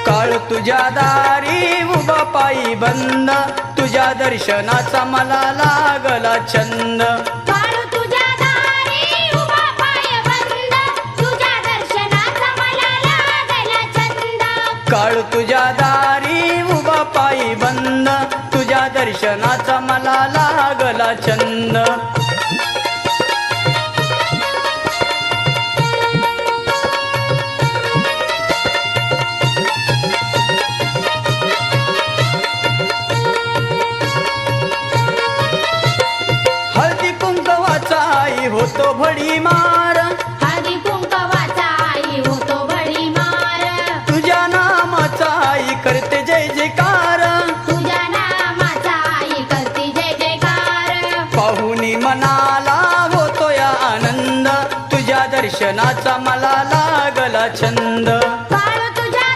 काळ तुझ्या दारी उभा पायी बंद, तुझ्या दर्शनाचा मला लागला छंद. काळ तुझ्या दारी उभा पाय बंद, तुझ्या दर्शनाचा मला लागला छंद. काळ तुझ्या दारी उभा पायी बंद, तुझ्या दर्शनाचा मला लागला छंद. हळदी कुंकवाचा आई होतो भडीमार, हळदी कुंकवाचा आई होतो भडीमार. तुझ्या नामाचा आई करते जय जयकार. तुझ्या नामाचा आई करते जय जयकार. पाहुनी मनाला होतो या आनंद, तुझ्या दर्शनाचा मला